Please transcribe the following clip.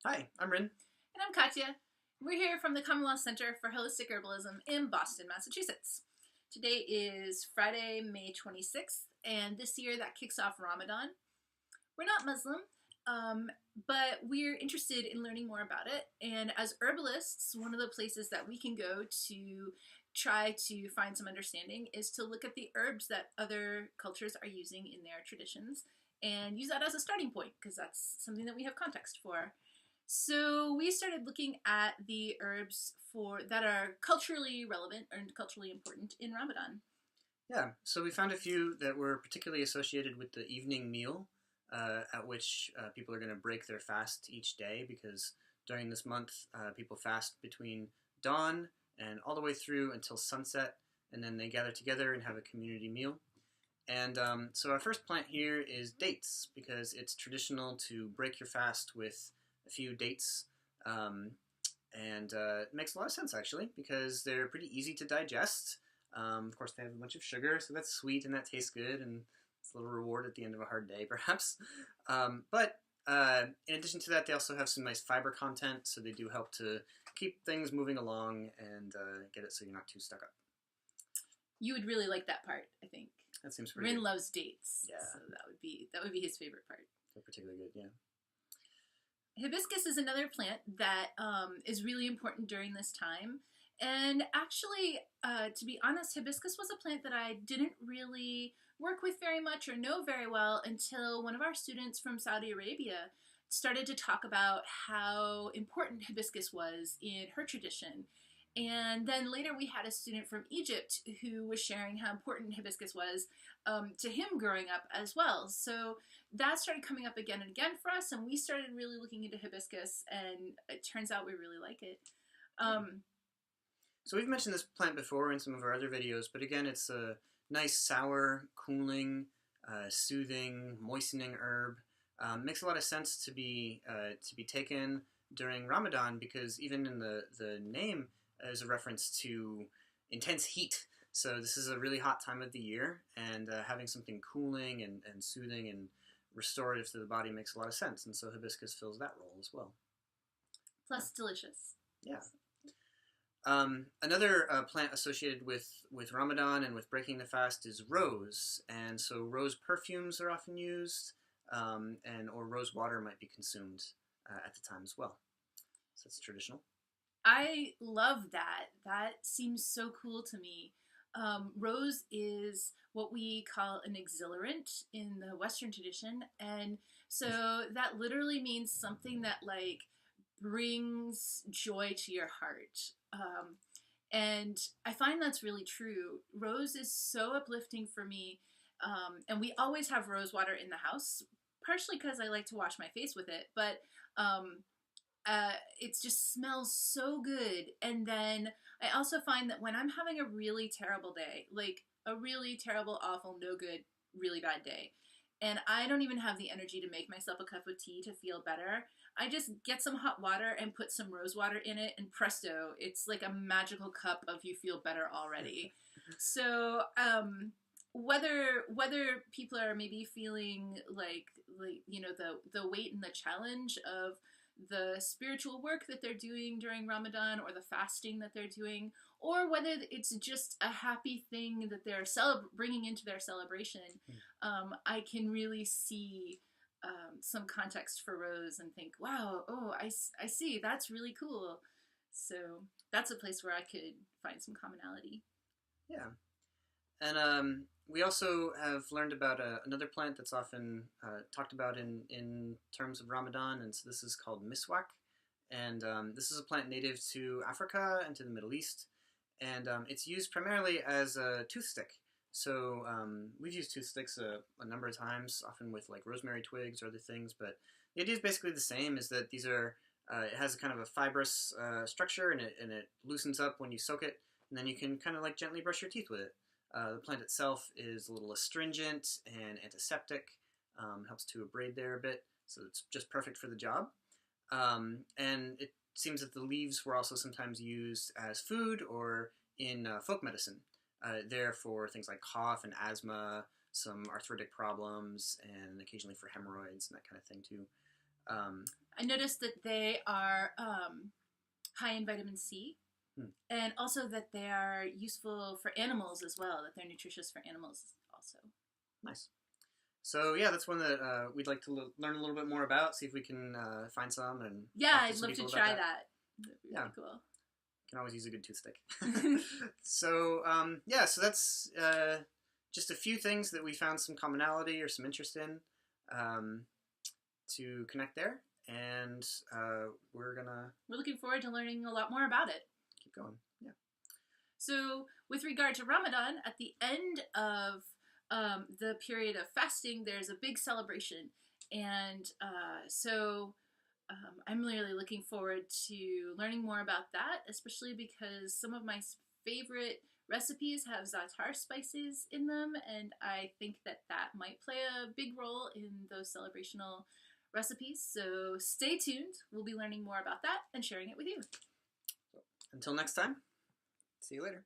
Hi, I'm Rin. And I'm Katya. We're here from the Commonwealth Center for Holistic Herbalism in Boston, Massachusetts. Today is Friday, May 26th, and this year that kicks off Ramadan. We're not Muslim, but we're interested in learning more about it. And as herbalists, one of the places that we can go to try to find some understanding is to look at the herbs that other cultures are using in their traditions and use that as a starting point because that's something that we have context for. So we started looking at the herbs that are culturally relevant and culturally important in Ramadan. Yeah, so we found a few that were particularly associated with the evening meal, at which people are going to break their fast each day because during this month people fast between dawn and all the way through until sunset, and then they gather together and have a community meal. And so our first plant here is dates because it's traditional to break your fast with a few dates. And it makes a lot of sense actually because they're pretty easy to digest. Of course, they have a bunch of sugar, so that's sweet and that tastes good, and it's a little reward at the end of a hard day, perhaps. But in addition to that, they also have some nice fiber content, so they do help to keep things moving along and get it so you're not too stuck up. You would really like that part, I think. That seems pretty Rin good. loves dates, Yeah. so that would be his favorite part. They're particularly good, yeah. Hibiscus is another plant that is really important during this time. And actually, to be honest, hibiscus was a plant that I didn't really work with very much or know very well until one of our students from Saudi Arabia started to talk about how important hibiscus was in her tradition. And then later we had a student from Egypt who was sharing how important hibiscus was to him growing up as well. So that started coming up again and again for us, and we started really looking into hibiscus, and it turns out we really like it. So we've mentioned this plant before in some of our other videos, but again, it's a nice, sour, cooling, soothing, moistening herb. Makes a lot of sense to be taken during Ramadan because even in the name is a reference to intense heat. So this is a really hot time of the year, and having something cooling and soothing and restorative to the body makes a lot of sense. And so hibiscus fills that role as well. Plus, delicious. Yeah. Another plant associated with Ramadan and with breaking the fast is rose, and so rose perfumes are often used, or rose water might be consumed at the time as well. So it's traditional. I love that. That seems so cool to me. Rose is what we call an exhilarant in the Western tradition, and so that literally means something that like brings joy to your heart. And I find that's really true. Rose is so uplifting for me, and we always have rose water in the house, partially because I like to wash my face with it, but um, it just smells so good. And then I also find that when I'm having a really terrible day, like a really terrible, awful, no good, really bad day, and I don't even have the energy to make myself a cup of tea to feel better, I just get some hot water and put some rose water in it, and presto, it's like a magical cup of you feel better already. So, whether people are maybe feeling like the weight and the challenge of the spiritual work that they're doing during Ramadan or the fasting that they're doing, or whether it's just a happy thing that they're bringing into their celebration, I can really see some context for Rose and think, wow, oh, I see, that's really cool. So that's a place where I could find some commonality. Yeah. And we also have learned about another plant that's often talked about in terms of Ramadan, and so this is called Miswak. And this is a plant native to Africa and to the Middle East, and it's used primarily as a tooth stick. So we've used toothsticks a number of times, often with like rosemary twigs or other things, but the idea is basically the same, is that these are, it has a kind of a fibrous structure, and it loosens up when you soak it, and then you can kind of like gently brush your teeth with it. The plant itself is a little astringent and antiseptic, helps to abrade there a bit, so it's just perfect for the job. And it seems that the leaves were also sometimes used as food or in folk medicine. There for things like cough and asthma, some arthritic problems, and occasionally for hemorrhoids and that kind of thing too. I noticed that they are high in vitamin C, and also that they are useful for animals as well, that they're nutritious for animals also. Nice. So yeah, that's one that we'd like to learn a little bit more about. See if we can find some and yeah, I'd love to try that. That'd be really cool. Can always use a good toothpick. So so that's just a few things that we found some commonality or some interest in to connect there, and we're looking forward to learning a lot more about it. Keep going. Yeah. So with regard to Ramadan, at the end of the period of fasting, there's a big celebration, and I'm really looking forward to learning more about that, especially because some of my favorite recipes have za'atar spices in them, and I think that might play a big role in those celebrational recipes. So stay tuned. We'll be learning more about that and sharing it with you. Until next time, see you later.